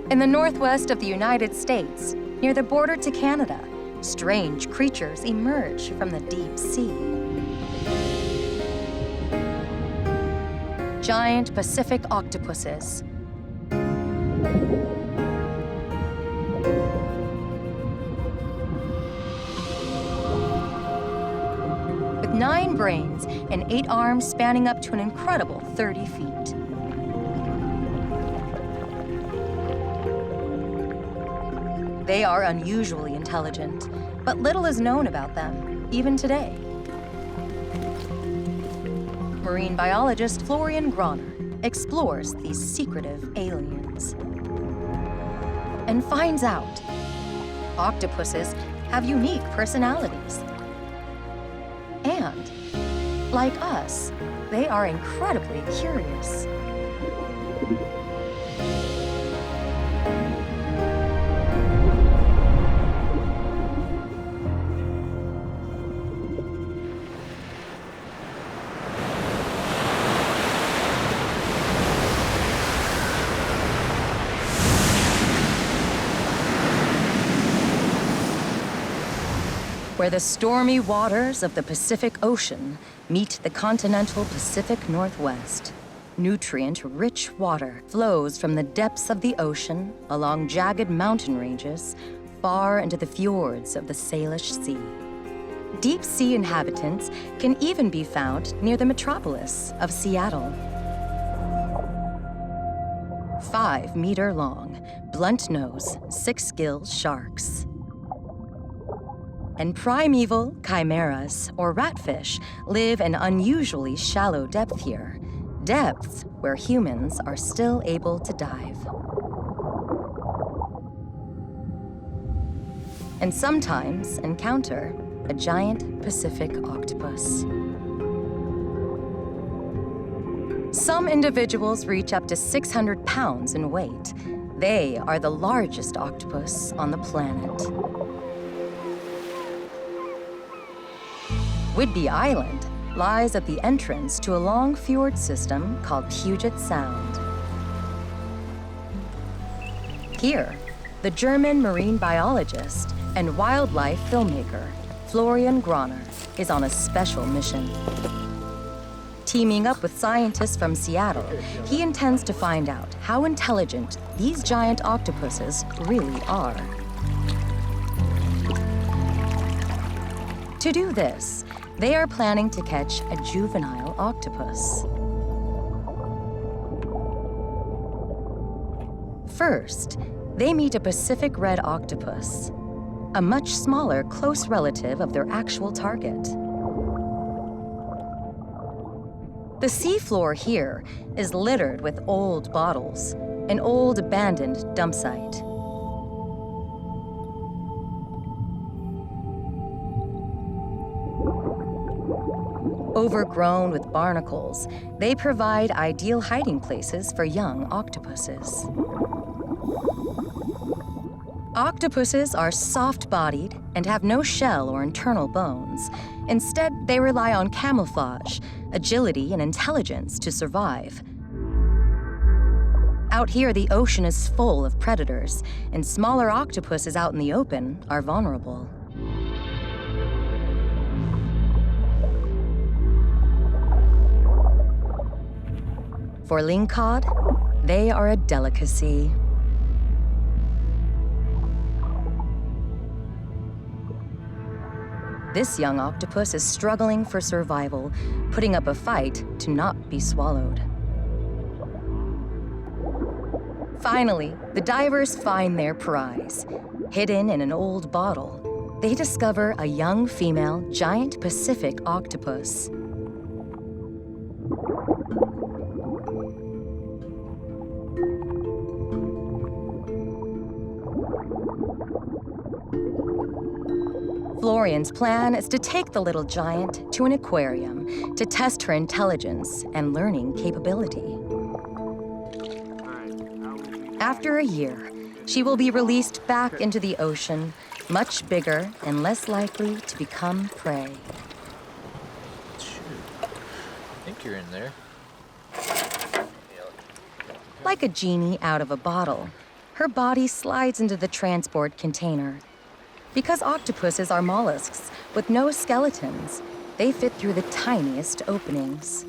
In the northwest of the United States, near the border to Canada, strange creatures emerge from the deep sea. Giant Pacific octopuses. With 9 brains and 8 arms spanning up to an incredible 30 feet. They are unusually intelligent, but little is known about them, even today. Marine biologist Florian Graner explores these secretive aliens and finds out octopuses have unique personalities. And, like us, they are incredibly curious. Where the stormy waters of the Pacific Ocean meet the continental Pacific Northwest, nutrient-rich water flows from the depths of the ocean along jagged mountain ranges far into the fjords of the Salish Sea. Deep-sea inhabitants can even be found near the metropolis of Seattle. 5-meter-long, blunt-nose, 6-gill sharks. And primeval chimeras, or ratfish, live an unusually shallow depth here, depths where humans are still able to dive. And sometimes encounter a giant Pacific octopus. Some individuals reach up to 600 pounds in weight. They are the largest octopus on the planet. Whidbey Island lies at the entrance to a long fjord system called Puget Sound. Here, the German marine biologist and wildlife filmmaker Florian Graner is on a special mission. Teaming up with scientists from Seattle, he intends to find out how intelligent these giant octopuses really are. To do this, they are planning to catch a juvenile octopus. First, they meet a Pacific red octopus, a much smaller close relative of their actual target. The seafloor here is littered with old bottles, an old abandoned dump site. Overgrown with barnacles, they provide ideal hiding places for young octopuses. Octopuses are soft-bodied and have no shell or internal bones. Instead, they rely on camouflage, agility, and intelligence to survive. Out here, the ocean is full of predators, and smaller octopuses out in the open are vulnerable. For lingcod, they are a delicacy. This young octopus is struggling for survival, putting up a fight to not be swallowed. Finally, the divers find their prize. Hidden in an old bottle, they discover a young female giant Pacific octopus. Florian's plan is to take the little giant to an aquarium to test her intelligence and learning capability. After a year, she will be released back into the ocean, much bigger and less likely to become prey. Shoot. I think you're in there. Like a genie out of a bottle, Her body slides into the transport container. Because octopuses are mollusks with no skeletons, they fit through the tiniest openings.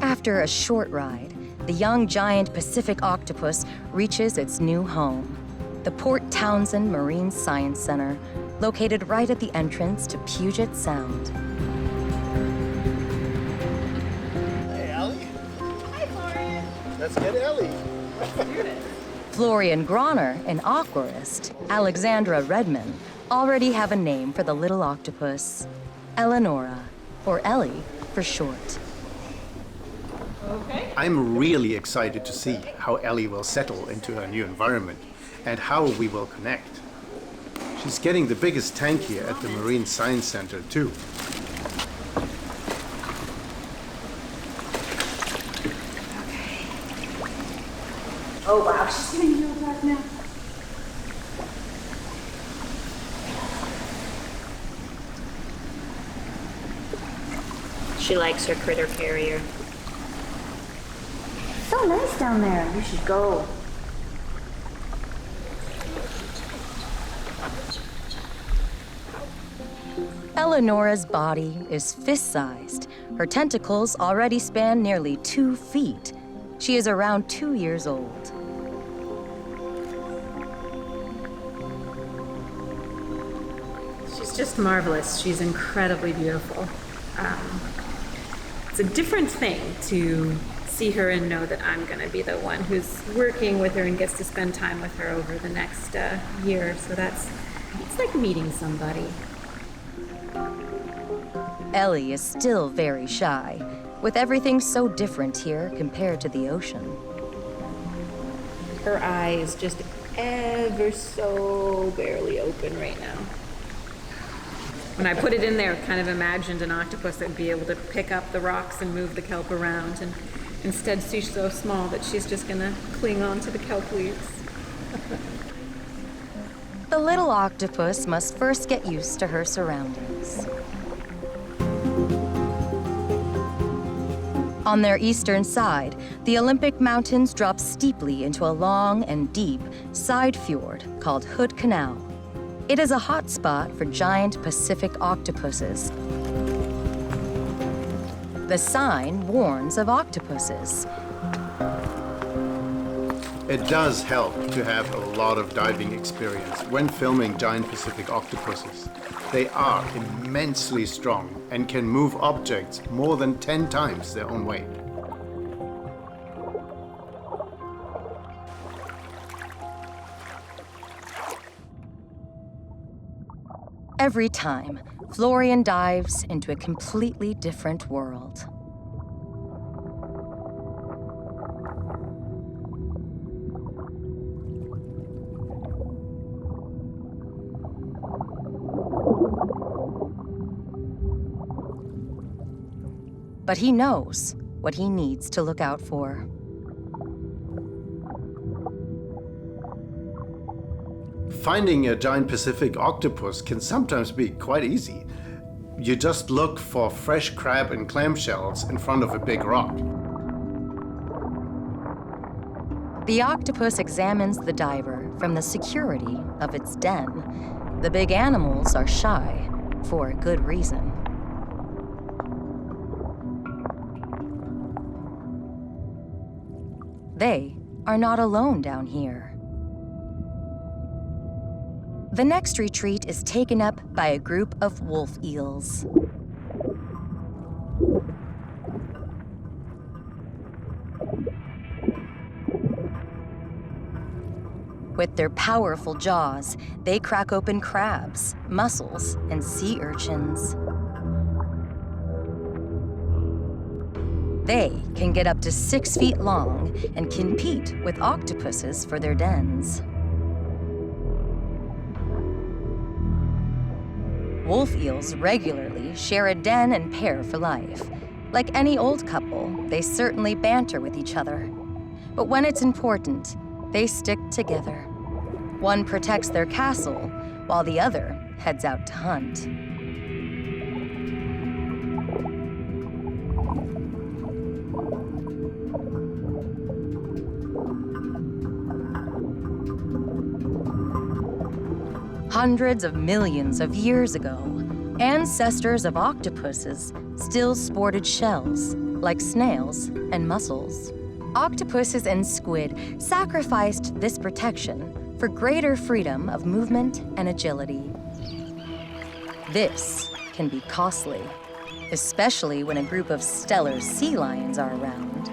After a short ride, the young Giant Pacific Octopus reaches its new home, the Port Townsend Marine Science Center, located right at the entrance to Puget Sound. Hey, Ellie. Hi, Florian. Let's get Ellie. Let's do this. Florian Graner, an aquarist, Alexandra Redman, already have a name for the little octopus, Eleonora, or Ellie for short. Okay. I'm really excited to see how Ellie will settle into her new environment and how we will connect. She's getting the biggest tank here at the Marine Science Center, too. Oh, wow. She's getting real dark now. She likes her critter carrier. So nice down there. You should go. Eleonora's body is fist-sized. Her tentacles already span nearly 2 feet. She is around 2 years old. She's just marvelous. She's incredibly beautiful. It's a different thing to see her and know that I'm going to be the one who's working with her and gets to spend time with her over the next year. So it's like meeting somebody. Ellie is still very shy, with everything so different here compared to the ocean. Her eye is just ever so barely open right now. When I put it in there, kind of imagined an octopus that would be able to pick up the rocks and move the kelp around, and instead she's so small that she's just gonna cling on to the kelp leaves. The little octopus must first get used to her surroundings. On their eastern side, the Olympic Mountains drop steeply into a long and deep side fjord called Hood Canal. It is a hot spot for giant Pacific octopuses. The sign warns of octopuses. It does help to have a lot of diving experience when filming giant Pacific octopuses. They are immensely strong and can move objects more than 10 times their own weight. Every time, Florian dives into a completely different world. But he knows what he needs to look out for. Finding a giant Pacific octopus can sometimes be quite easy. You just look for fresh crab and clam shells in front of a big rock. The octopus examines the diver from the security of its den. The big animals are shy, for a good reason. They are not alone down here. The next retreat is taken up by a group of wolf eels. With their powerful jaws, they crack open crabs, mussels, and sea urchins. They can get up to 6 feet long and compete with octopuses for their dens. Wolf eels regularly share a den and pair for life. Like any old couple, they certainly banter with each other. But when it's important, they stick together. One protects their castle, while the other heads out to hunt. Hundreds of millions of years ago, ancestors of octopuses still sported shells, like snails and mussels. Octopuses and squid sacrificed this protection for greater freedom of movement and agility. This can be costly, especially when a group of stellar sea lions are around.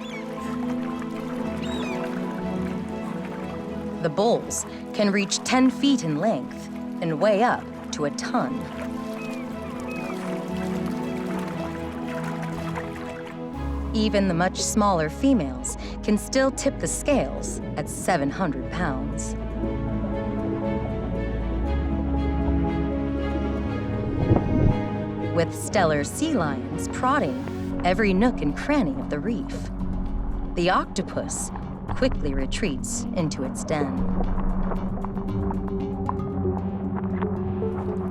The bulls can reach 10 feet in length and weigh up to a ton. Even the much smaller females can still tip the scales at 700 pounds. With stellar sea lions prodding every nook and cranny of the reef, the octopus quickly retreats into its den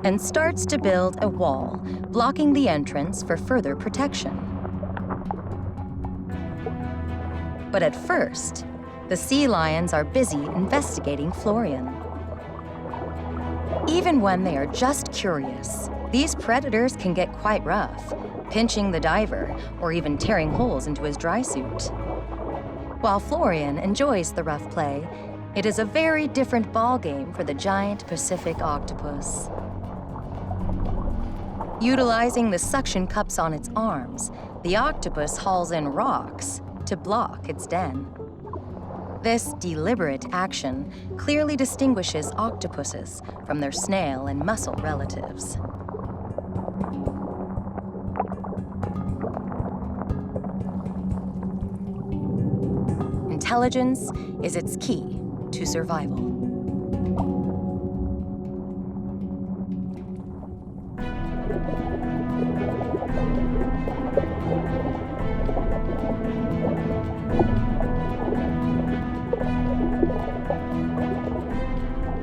and starts to build a wall, blocking the entrance for further protection. But at first, the sea lions are busy investigating Florian. Even when they are just curious, these predators can get quite rough, pinching the diver or even tearing holes into his dry suit. While Florian enjoys the rough play, it is a very different ballgame for the giant Pacific octopus. Utilizing the suction cups on its arms, the octopus hauls in rocks to block its den. This deliberate action clearly distinguishes octopuses from their snail and mussel relatives. Intelligence is its key to survival.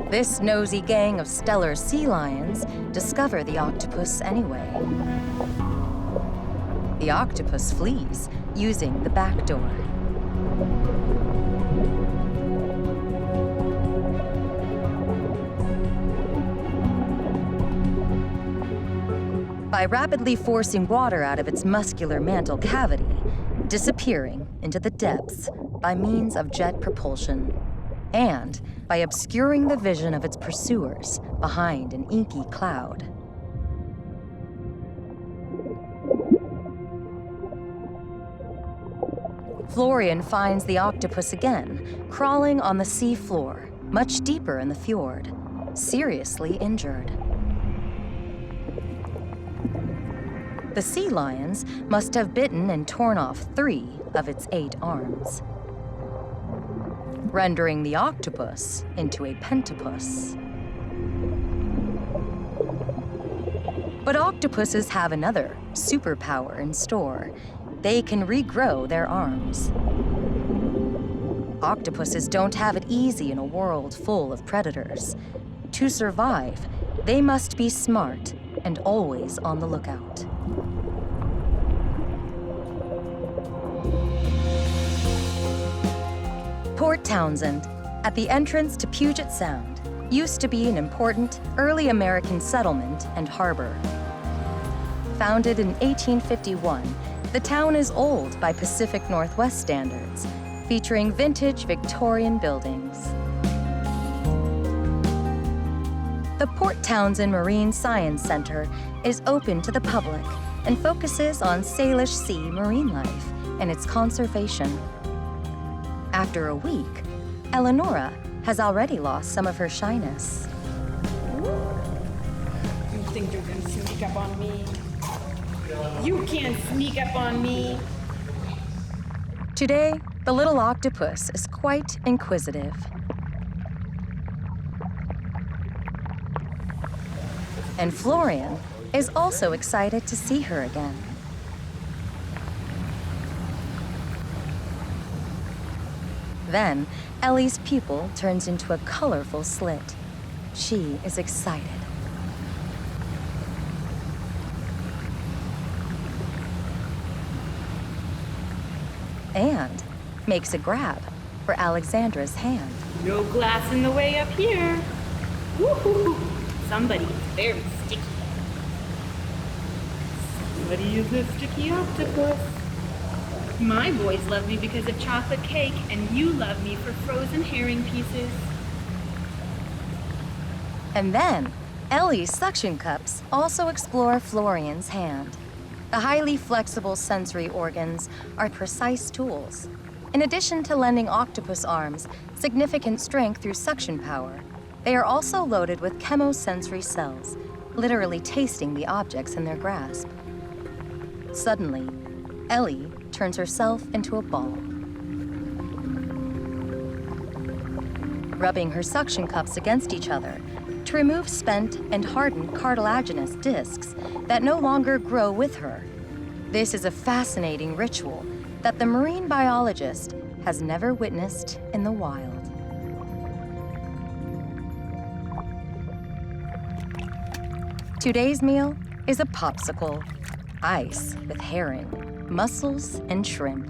This nosy gang of stellar sea lions discover the octopus anyway. The octopus flees using the back door. By rapidly forcing water out of its muscular mantle cavity, disappearing into the depths by means of jet propulsion, and by obscuring the vision of its pursuers behind an inky cloud. Florian finds the octopus again, crawling on the sea floor, much deeper in the fjord, seriously injured. The sea lions must have bitten and torn off 3 of its 8 arms, rendering the octopus into a pentapus. But octopuses have another superpower in store. They can regrow their arms. Octopuses don't have it easy in a world full of predators. To survive, they must be smart and always on the lookout. Port Townsend, at the entrance to Puget Sound, used to be an important early American settlement and harbor. Founded in 1851, the town is old by Pacific Northwest standards, featuring vintage Victorian buildings. The Port Townsend Marine Science Center is open to the public and focuses on Salish Sea marine life and its conservation. After a week, Eleonora has already lost some of her shyness. You think you're gonna sneak up on me? You can't sneak up on me. Today, the little octopus is quite inquisitive. And Florian is also excited to see her again. Then, Ellie's pupil turns into a colorful slit. She is excited. And makes a grab for Alexandra's hand. No glass in the way up here. Woo-hoo. somebody is very sticky. Somebody is a sticky octopus. My boys love me because of chocolate cake, and you love me for frozen herring pieces. And then, Ellie's suction cups also explore Florian's hand. The highly flexible sensory organs are precise tools. In addition to lending octopus arms significant strength through suction power, they are also loaded with chemosensory cells, literally tasting the objects in their grasp. Suddenly, Ellie turns herself into a ball. Rubbing her suction cups against each other to remove spent and hardened cartilaginous discs that no longer grow with her. This is a fascinating ritual that the marine biologist has never witnessed in the wild. Today's meal is a popsicle, ice with herring, mussels, and shrimp.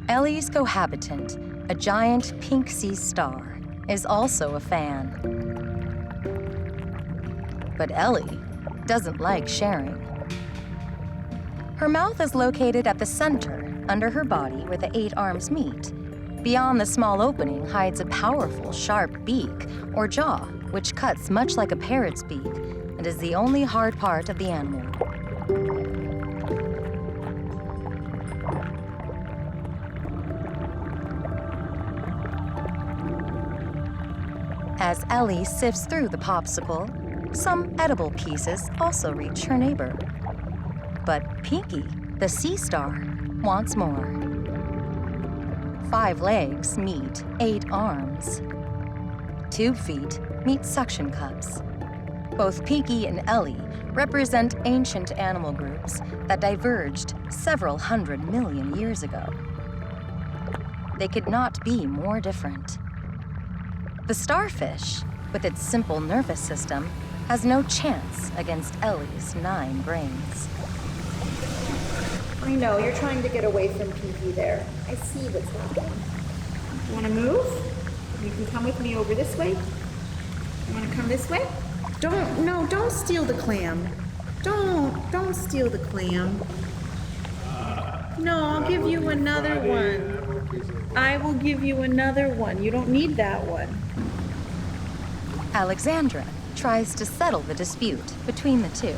Ellie's cohabitant, a giant pink sea star, is also a fan. But Ellie doesn't like sharing. Her mouth is located at the center, under her body where the 8 arms meet. Beyond the small opening hides a powerful, sharp beak, or jaw, which cuts much like a parrot's beak, and is the only hard part of the animal. As Ellie sifts through the popsicle, some edible pieces also reach her neighbor. But Pinky, the sea star, wants more. 5 legs meet 8 arms. Tube feet meet suction cups. Both Pinky and Ellie represent ancient animal groups that diverged several 100 million years ago. They could not be more different. The starfish, with its simple nervous system, has no chance against Ellie's 9 brains. I know, you're trying to get away from Pinky there. I see what's happening. You want to move? You can come with me over this way. You want to come this way? Don't steal the clam. Don't steal the clam. No, I'll give you another one. I will give you another one. You don't need that one. Alexandra tries to settle the dispute between the two.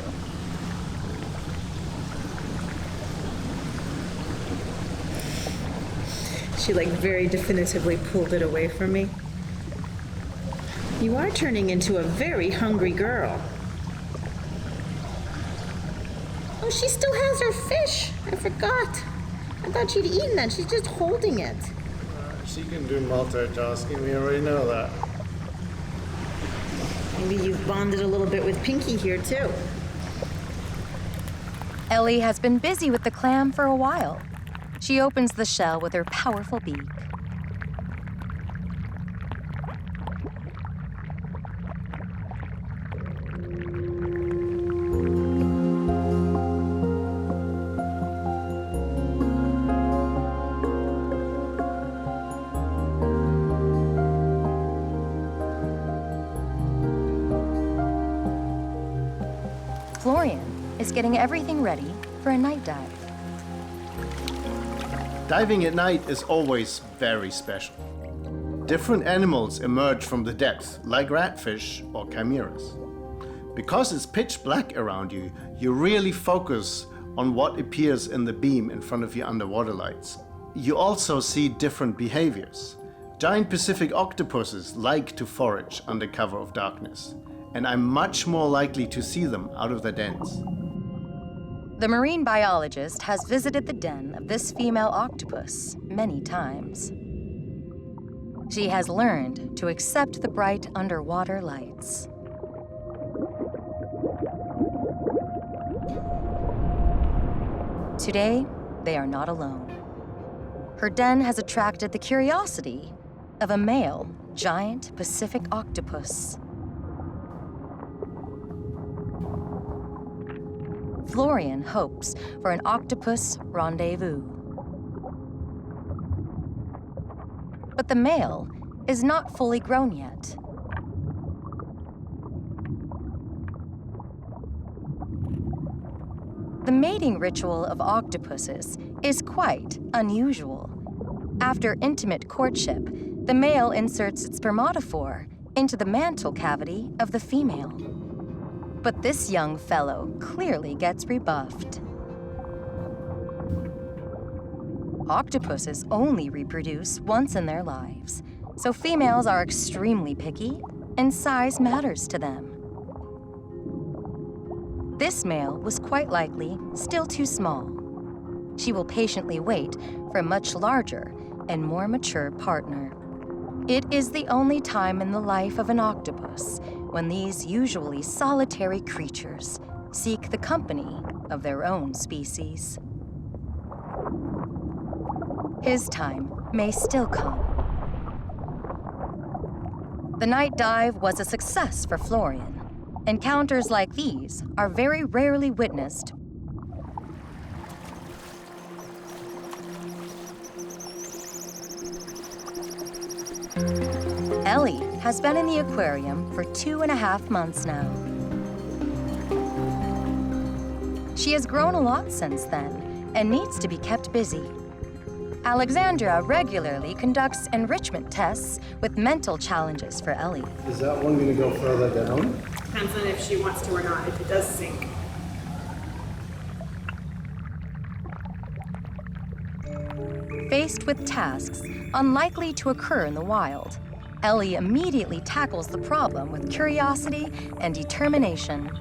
She very definitively pulled it away from me. You are turning into a very hungry girl. Oh, she still has her fish. I forgot. I thought she'd eaten that. She's just holding it. She can do multitasking, we already know that. Maybe you've bonded a little bit with Pinky here, too. Ellie has been busy with the clam for a while. She opens the shell with her powerful beak. Florian is getting everything ready for a night dive. Diving at night is always very special. Different animals emerge from the depths, like ratfish or chimeras. Because it's pitch black around you, you really focus on what appears in the beam in front of your underwater lights. You also see different behaviors. Giant Pacific octopuses like to forage under cover of darkness, and I'm much more likely to see them out of their dens. The marine biologist has visited the den of this female octopus many times. She has learned to accept the bright underwater lights. Today, they are not alone. Her den has attracted the curiosity of a male giant Pacific octopus. Florian hopes for an octopus rendezvous. But the male is not fully grown yet. The mating ritual of octopuses is quite unusual. After intimate courtship, the male inserts its spermatophore into the mantle cavity of the female. But this young fellow clearly gets rebuffed. Octopuses only reproduce once in their lives, so females are extremely picky and size matters to them. This male was quite likely still too small. She will patiently wait for a much larger and more mature partner. It is the only time in the life of an octopus when these usually solitary creatures seek the company of their own species. His time may still come. The night dive was a success for Florian. Encounters like these are very rarely witnessed. Ellie has been in the aquarium for 2.5 months now. She has grown a lot since then and needs to be kept busy. Alexandra regularly conducts enrichment tests with mental challenges for Ellie. Is that one going to go further down? Depends on if she wants to or not, if it does sink. Faced with tasks unlikely to occur in the wild, Ellie immediately tackles the problem with curiosity and determination.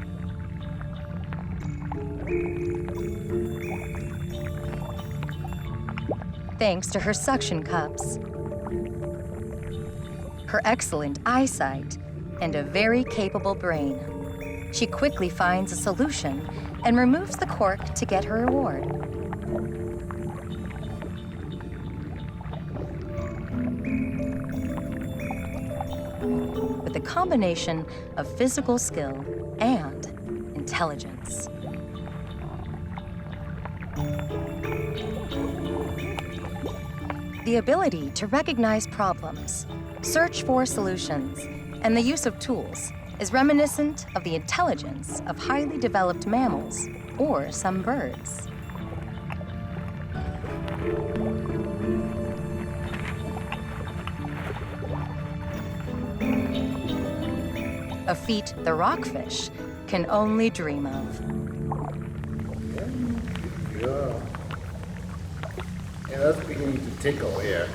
Thanks to her suction cups, her excellent eyesight, and a very capable brain, she quickly finds a solution and removes the cork to get her reward. With a combination of physical skill and intelligence. The ability to recognize problems, search for solutions, and the use of tools is reminiscent of the intelligence of highly developed mammals or some birds. A feat the rockfish can only dream of. Yeah, that's beginning to tickle here.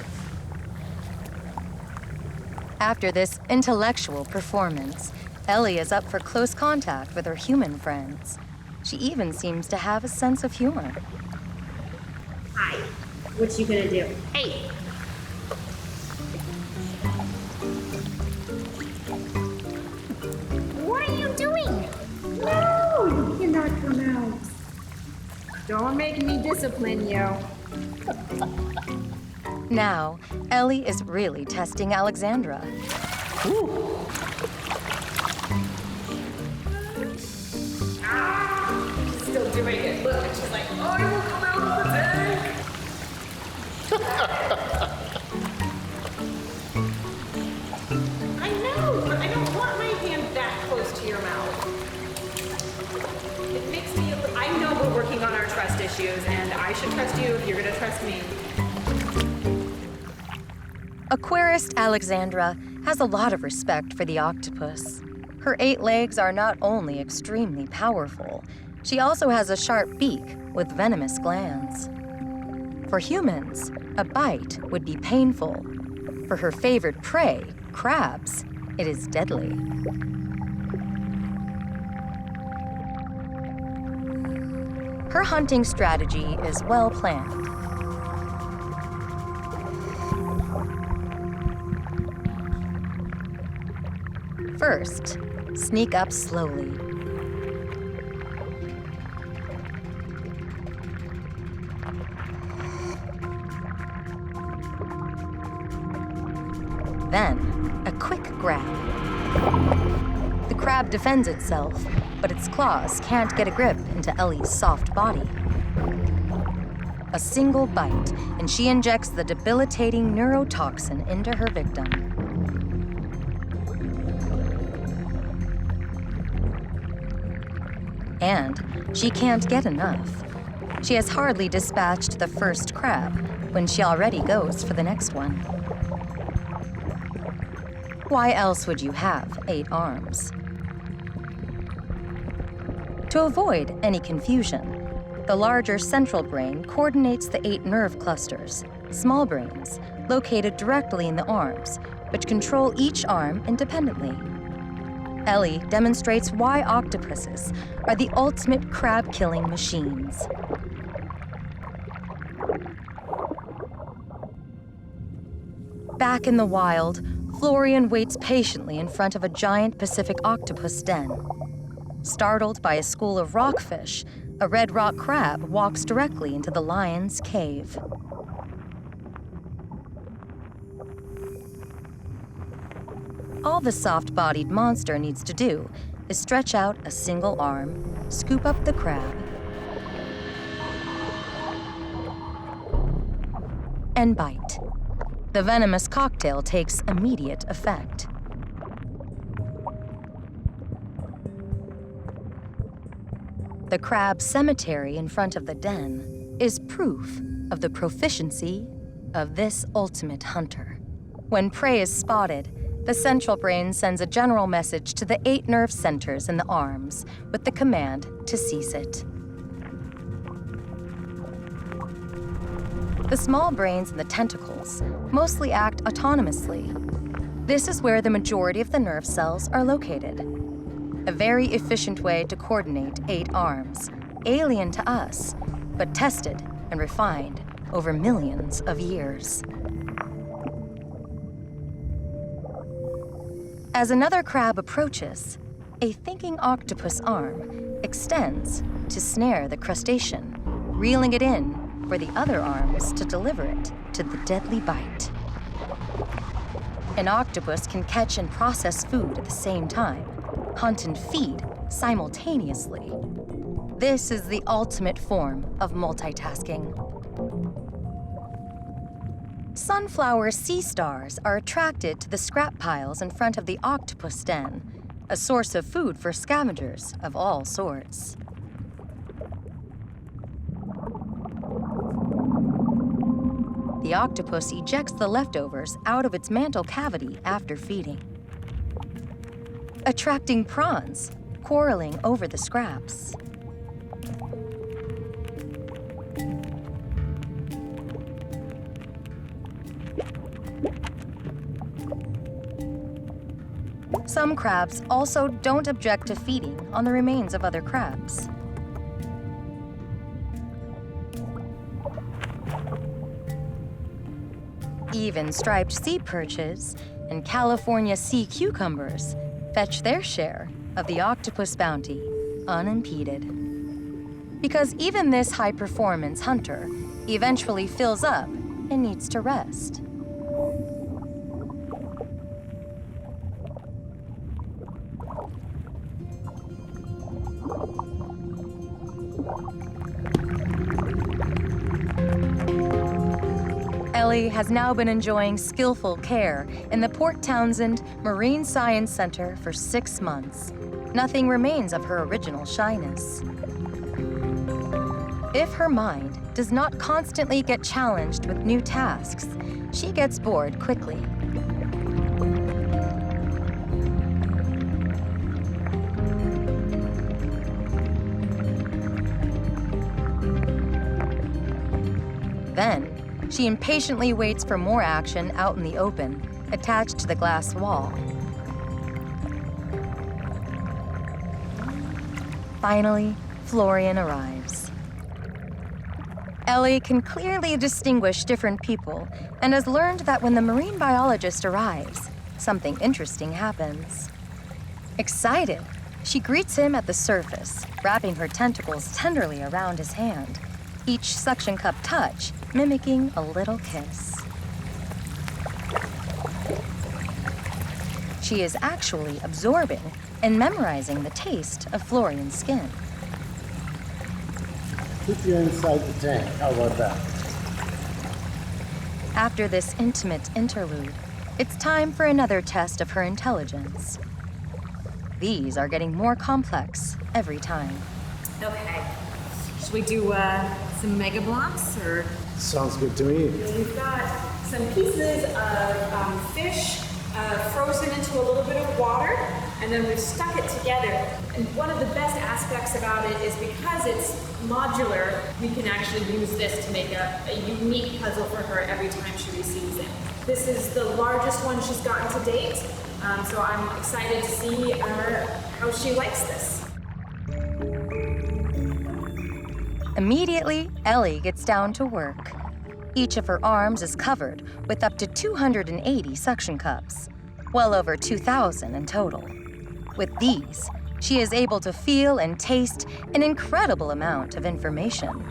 After this intellectual performance, Ellie is up for close contact with her human friends. She even seems to have a sense of humor. Hi. What you gonna do? Hey. What are you doing? No, you cannot come out. Don't make me discipline you. Now, Ellie is really testing Alexandra. She's still doing it. Look, and she's like, oh, I will come out of the tank. I know, but I don't want my hand that close to your mouth. It makes me, I know we're working on our trust issues, and I should trust you if you're gonna trust me. Aquarist Alexandra has a lot of respect for the octopus. Her 8 legs are not only extremely powerful, she also has a sharp beak with venomous glands. For humans, a bite would be painful. For her favorite prey, crabs, it is deadly. Her hunting strategy is well planned. First, sneak up slowly. Then, a quick grab. The crab defends itself, but its claws can't get a grip into Ellie's soft body. A single bite, and she injects the debilitating neurotoxin into her victim. And she can't get enough. She has hardly dispatched the first crab when she already goes for the next one. Why else would you have 8 arms? To avoid any confusion, the larger central brain coordinates the 8 nerve clusters, small brains, located directly in the arms, which control each arm independently. Ellie demonstrates why octopuses are the ultimate crab-killing machines. Back in the wild, Florian waits patiently in front of a giant Pacific octopus den. Startled by a school of rockfish, a red rock crab walks directly into the lion's cave. All the soft-bodied monster needs to do is stretch out a single arm, scoop up the crab, and bite. The venomous cocktail takes immediate effect. The crab cemetery in front of the den is proof of the proficiency of this ultimate hunter. When prey is spotted, the central brain sends a general message to the 8 nerve centers in the arms with the command to seize it. The small brains and the tentacles mostly act autonomously. This is where the majority of the nerve cells are located. A very efficient way to coordinate 8 arms, alien to us, but tested and refined over millions of years. As another crab approaches, a thinking octopus arm extends to snare the crustacean, reeling it in for the other arms to deliver it to the deadly bite. An octopus can catch and process food at the same time, hunt and feed simultaneously. This is the ultimate form of multitasking. Sunflower sea stars are attracted to the scrap piles in front of the octopus den, a source of food for scavengers of all sorts. The octopus ejects the leftovers out of its mantle cavity after feeding, attracting prawns, quarreling over the scraps. Some crabs also don't object to feeding on the remains of other crabs. Even striped sea perches and California sea cucumbers fetch their share of the octopus bounty unimpeded. Because even this high-performance hunter eventually fills up and needs to rest. Ellie has now been enjoying skillful care in the Port Townsend Marine Science Center for 6 months. Nothing remains of her original shyness. If her mind does not constantly get challenged with new tasks, she gets bored quickly. Then, she impatiently waits for more action out in the open, attached to the glass wall. Finally, Florian arrives. Ellie can clearly distinguish different people and has learned that when the marine biologist arrives, something interesting happens. Excited, she greets him at the surface, wrapping her tentacles tenderly around his hand, each suction cup touch mimicking a little kiss. She is actually absorbing and memorizing the taste of Florian's skin. Put you inside the tank. How about that? After this intimate interlude, it's time for another test of her intelligence. These are getting more complex every time. Okay. Should we do some mega blocks or? Sounds good to me. We've got some pieces of fish frozen into a little bit of water, and then we've stuck it together. And one of the best aspects about it is because it's modular, we can actually use this to make a unique puzzle for her every time she receives it. This is the largest one she's gotten to date, so I'm excited to see how she likes this. Immediately, Ellie gets down to work. Each of her arms is covered with up to 280 suction cups, well over 2,000 in total. With these, she is able to feel and taste an incredible amount of information.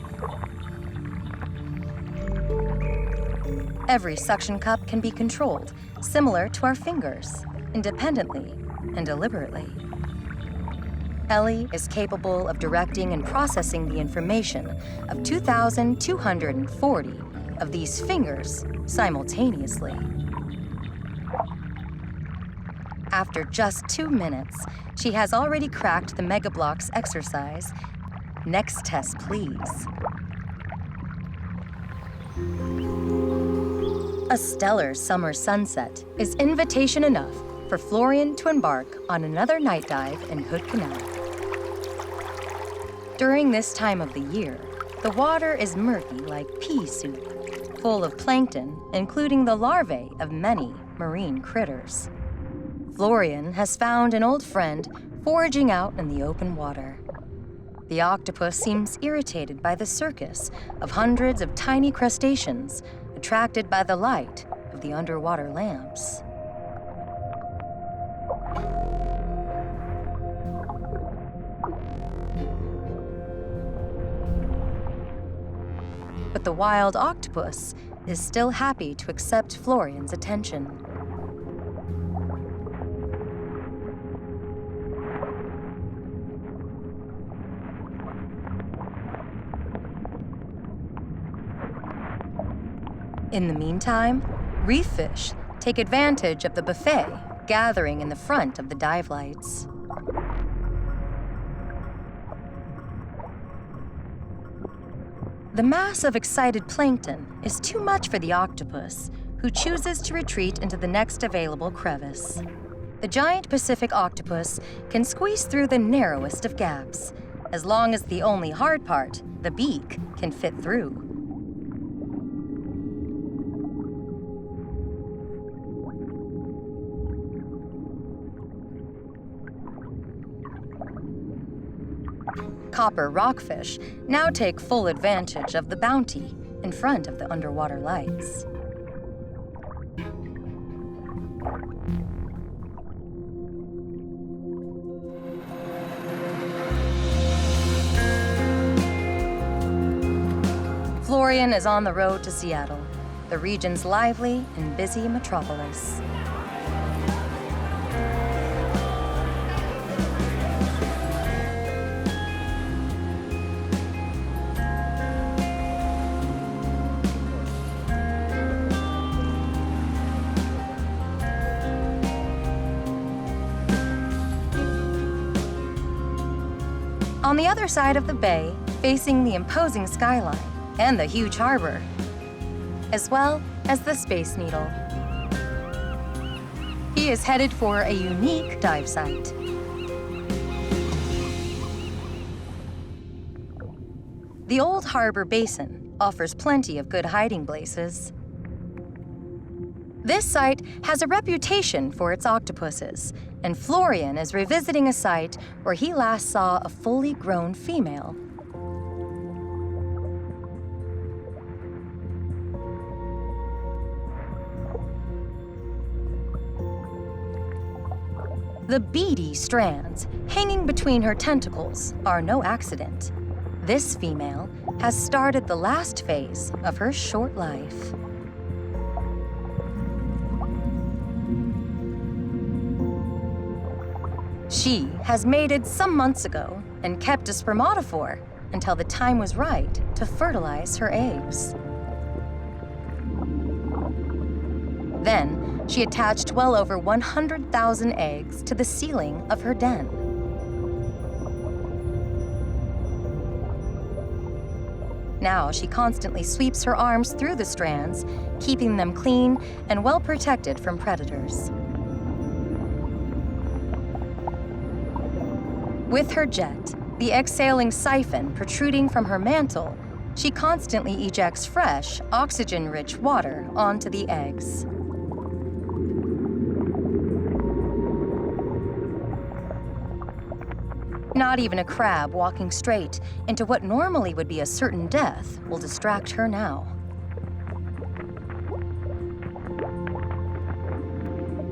Every suction cup can be controlled, similar to our fingers, independently and deliberately. Ellie is capable of directing and processing the information of 2,240 of these fingers simultaneously. After just 2 minutes, she has already cracked the Mega Blocks exercise. Next test, please. A stellar summer sunset is invitation enough for Florian to embark on another night dive in Hood Canal. During this time of the year, the water is murky like pea soup, full of plankton, including the larvae of many marine critters. Florian has found an old friend foraging out in the open water. The octopus seems irritated by the circus of hundreds of tiny crustaceans attracted by the light of the underwater lamps. But the wild octopus is still happy to accept Florian's attention. In the meantime, reef fish take advantage of the buffet gathering in the front of the dive lights. The mass of excited plankton is too much for the octopus, who chooses to retreat into the next available crevice. The giant Pacific octopus can squeeze through the narrowest of gaps, as long as the only hard part, the beak, can fit through. Copper rockfish now take full advantage of the bounty in front of the underwater lights. Florian is on the road to Seattle, the region's lively and busy metropolis. On the other side of the bay, facing the imposing skyline and the huge harbor, as well as the Space Needle, he is headed for a unique dive site. The Old Harbor Basin offers plenty of good hiding places. This site has a reputation for its octopuses, and Florian is revisiting a site where he last saw a fully grown female. The beady strands hanging between her tentacles are no accident. This female has started the last phase of her short life. She has mated some months ago and kept a spermatophore until the time was right to fertilize her eggs. Then, she attached well over 100,000 eggs to the ceiling of her den. Now she constantly sweeps her arms through the strands, keeping them clean and well protected from predators. With her jet, the exhaling siphon protruding from her mantle, she constantly ejects fresh, oxygen-rich water onto the eggs. Not even a crab walking straight into what normally would be a certain death will distract her now.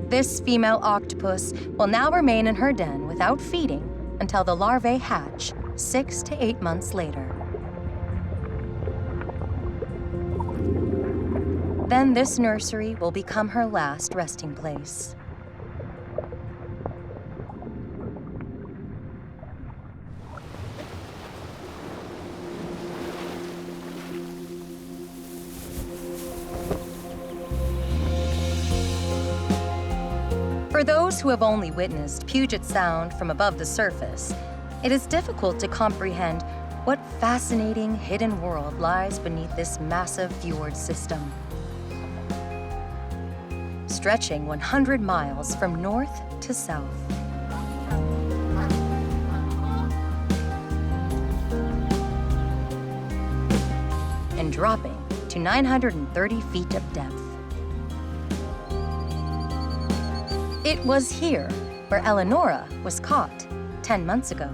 This female octopus will now remain in her den without feeding until the larvae hatch 6 to 8 months later. Then this nursery will become her last resting place. For those who have only witnessed Puget Sound from above the surface, it is difficult to comprehend what fascinating hidden world lies beneath this massive fjord system. Stretching 100 miles from north to south. And dropping to 930 feet of depth. It was here where Eleonora was caught 10 months ago.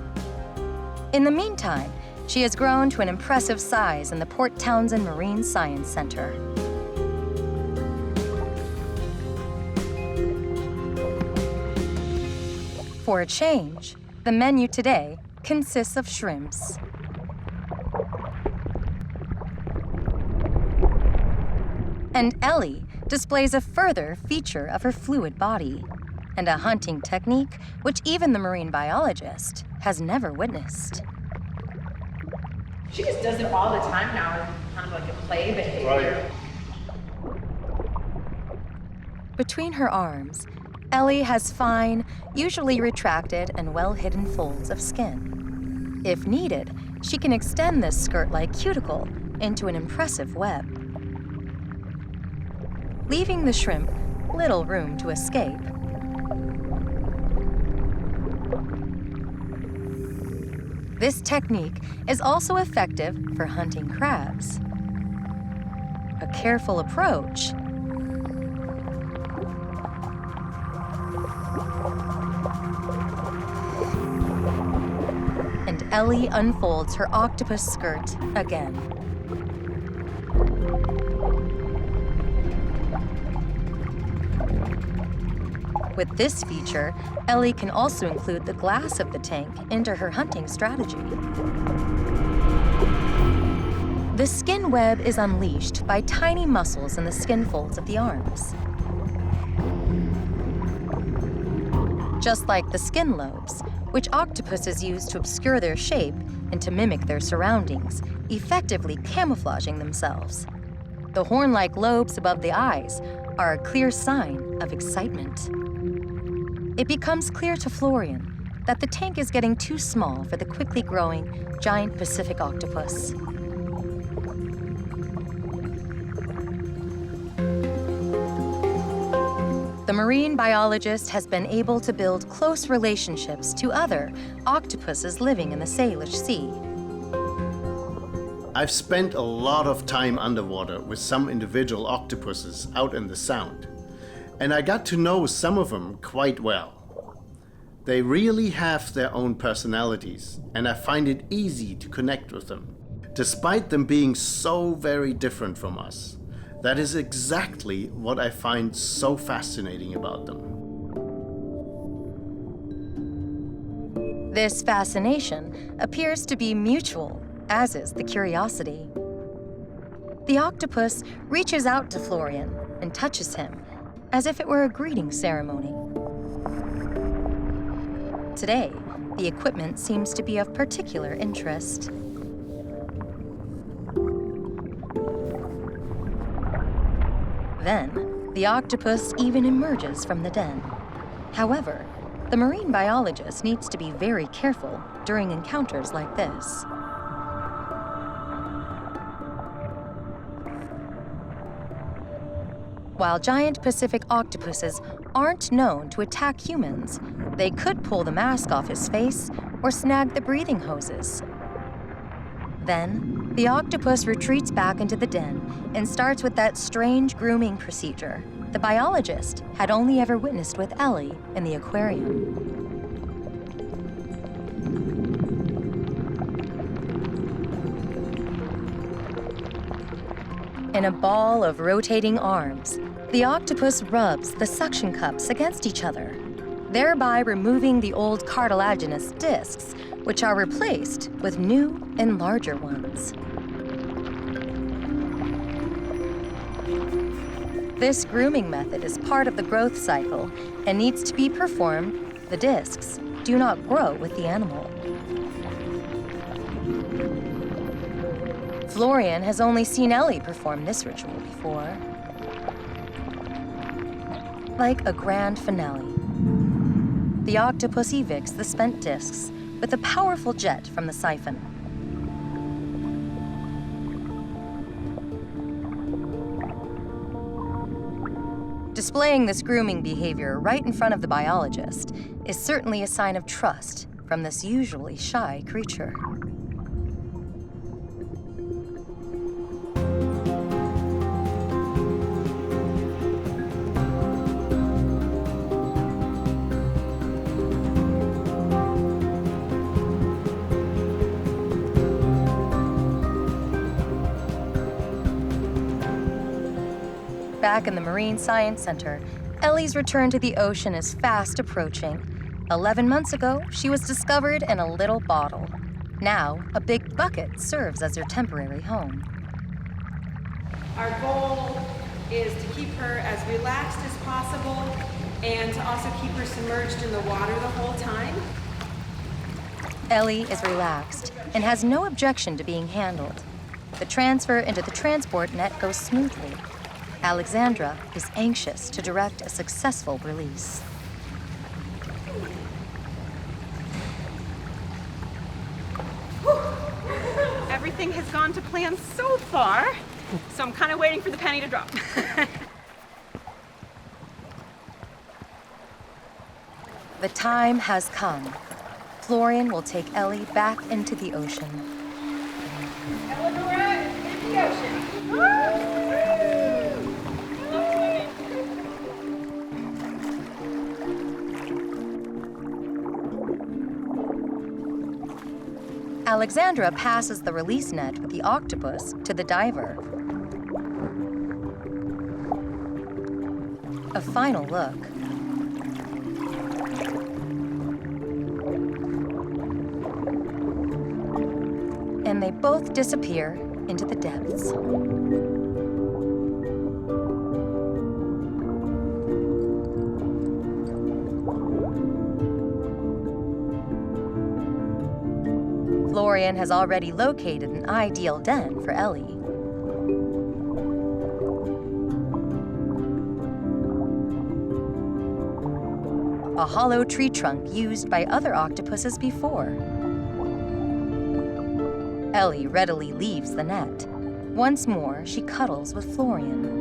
In the meantime, she has grown to an impressive size in the Port Townsend Marine Science Center. For a change, the menu today consists of shrimps. And Ellie displays a further feature of her fluid body, and a hunting technique which even the marine biologist has never witnessed. She just does it all the time now, kind of like a play behavior. Between her arms, Ellie has fine, usually retracted and well-hidden folds of skin. If needed, she can extend this skirt-like cuticle into an impressive web, leaving the shrimp little room to escape. This technique is also effective for hunting crabs. A careful approach and Ellie unfolds her octopus skirt again. With this feature, Ellie can also include the glass of the tank into her hunting strategy. The skin web is unleashed by tiny muscles in the skin folds of the arms. Just like the skin lobes, which octopuses use to obscure their shape and to mimic their surroundings, effectively camouflaging themselves. The horn-like lobes above the eyes are a clear sign of excitement. It becomes clear to Florian that the tank is getting too small for the quickly growing Giant Pacific Octopus. The marine biologist has been able to build close relationships to other octopuses living in the Salish Sea. I've spent a lot of time underwater with some individual octopuses out in the Sound, and I got to know some of them quite well. They really have their own personalities, and I find it easy to connect with them, despite them being so very different from us. That is exactly what I find so fascinating about them. This fascination appears to be mutual, as is the curiosity. The octopus reaches out to Florian and touches him, as if it were a greeting ceremony. Today, the equipment seems to be of particular interest. Then, the octopus even emerges from the den. However, the marine biologist needs to be very careful during encounters like this. While giant Pacific octopuses aren't known to attack humans, they could pull the mask off his face or snag the breathing hoses. Then, the octopus retreats back into the den and starts with that strange grooming procedure the biologist had only ever witnessed with Ellie in the aquarium. In a ball of rotating arms, the octopus rubs the suction cups against each other, thereby removing the old cartilaginous discs, which are replaced with new and larger ones. This grooming method is part of the growth cycle and needs to be performed. The discs do not grow with the animal. Florian has only seen Ellie perform this ritual before. Like a grand finale, the octopus evicts the spent discs with a powerful jet from the siphon. Displaying this grooming behavior right in front of the biologist is certainly a sign of trust from this usually shy creature. Back in the Marine Science Center, Ellie's return to the ocean is fast approaching. 11 months ago, she was discovered in a little bottle. Now, a big bucket serves as her temporary home. Our goal is to keep her as relaxed as possible and to also keep her submerged in the water the whole time. Ellie is relaxed and has no objection to being handled. The transfer into the transport net goes smoothly. Alexandra is anxious to direct a successful release. Everything has gone to plan so far, so I'm kind of waiting for the penny to drop. The time has come. Florian will take Ellie back into the ocean. Eleanor, in the ocean. Alexandra passes the release net with the octopus to the diver. A final look. And they both disappear into the depths. Florian has already located an ideal den for Ellie. A hollow tree trunk used by other octopuses before. Ellie readily leaves the net. Once more, she cuddles with Florian.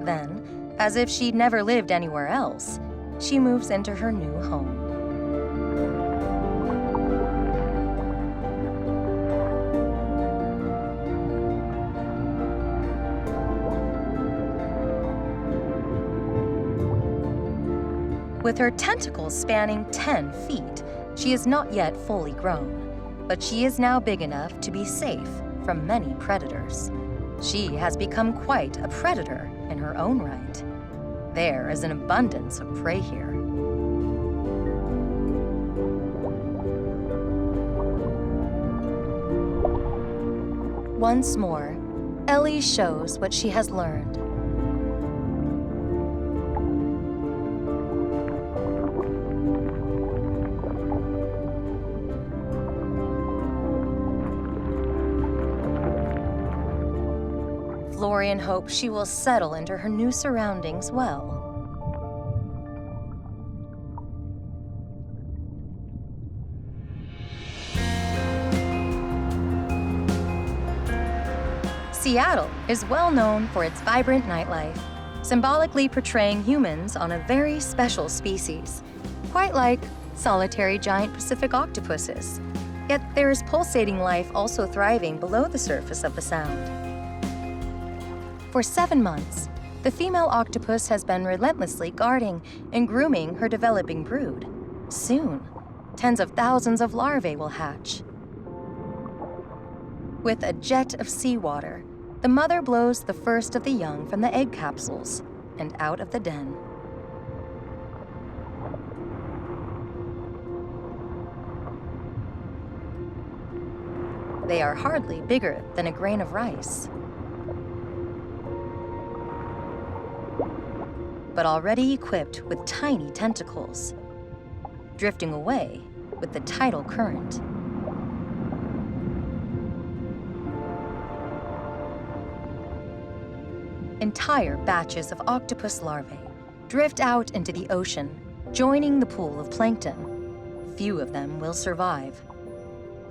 Then, as if she'd never lived anywhere else, she moves into her new home. With her tentacles spanning 10 feet, she is not yet fully grown, but she is now big enough to be safe from many predators. She has become quite a predator in her own right. There is an abundance of prey here. Once more, Ellie shows what she has learned. Florian hopes she will settle into her new surroundings well. Seattle is well known for its vibrant nightlife, symbolically portraying humans on a very special species, quite like solitary giant Pacific octopuses. Yet there is pulsating life also thriving below the surface of the Sound. For 7 months, the female octopus has been relentlessly guarding and grooming her developing brood. Soon, tens of thousands of larvae will hatch. With a jet of seawater, the mother blows the first of the young from the egg capsules and out of the den. They are hardly bigger than a grain of rice, but already equipped with tiny tentacles, drifting away with the tidal current. Entire batches of octopus larvae drift out into the ocean, joining the pool of plankton. Few of them will survive.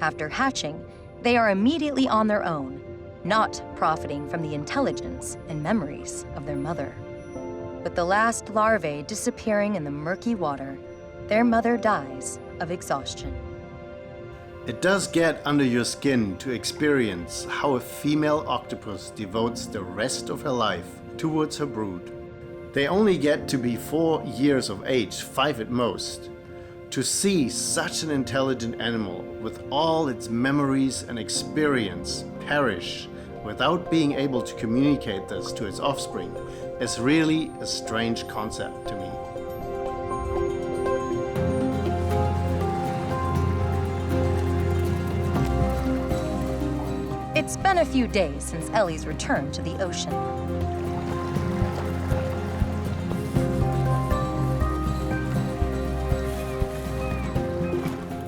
After hatching, they are immediately on their own, not profiting from the intelligence and memories of their mother. With the last larvae disappearing in the murky water, their mother dies of exhaustion. It does get under your skin to experience how a female octopus devotes the rest of her life towards her brood. They only get to be 4 years of age, 5 at most. To see such an intelligent animal with all its memories and experience perish without being able to communicate this to its offspring is really a strange concept to me. It's been a few days since Ellie's return to the ocean.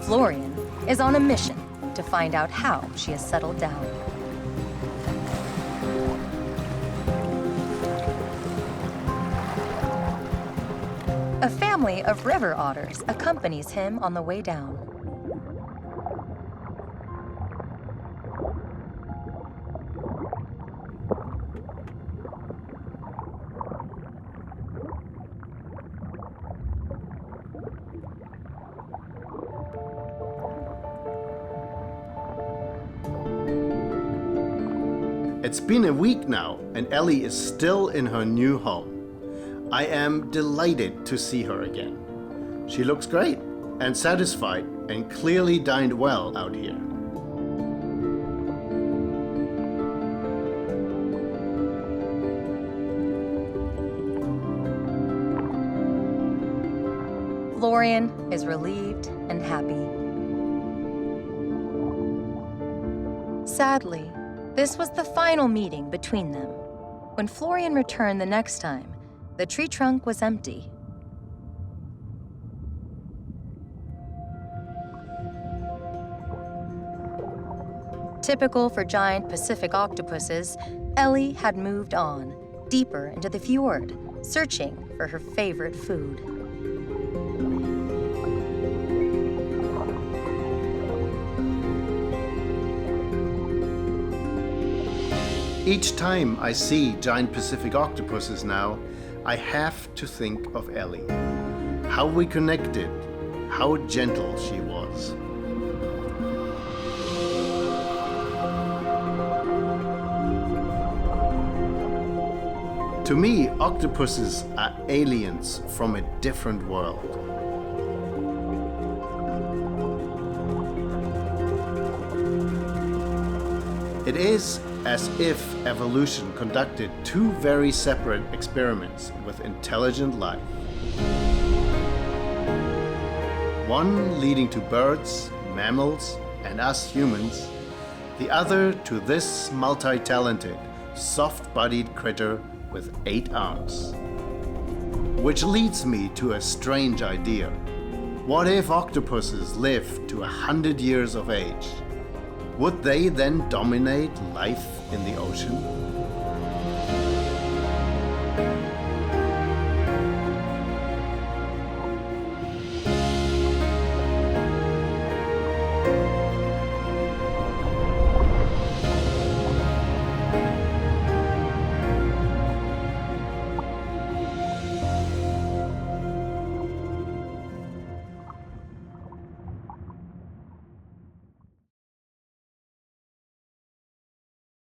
Florian is on a mission to find out how she has settled down. A family of river otters accompanies him on the way down. It's been a week now, and Ellie is still in her new home. I am delighted to see her again. She looks great and satisfied and clearly dined well out here. Florian is relieved and happy. Sadly, this was the final meeting between them. When Florian returned the next time, the tree trunk was empty. Typical for giant Pacific octopuses, Ellie had moved on, deeper into the fjord, searching for her favorite food. Each time I see giant Pacific octopuses now, I have to think of Ellie. How we connected, how gentle she was. To me, octopuses are aliens from a different world. It is as if evolution conducted 2 very separate experiments with intelligent life. One leading to birds, mammals, and us humans, the other to this multi-talented, soft-bodied critter with 8 arms. Which leads me to a strange idea. What if octopuses lived to 100 years of age? Would they then dominate life in the ocean?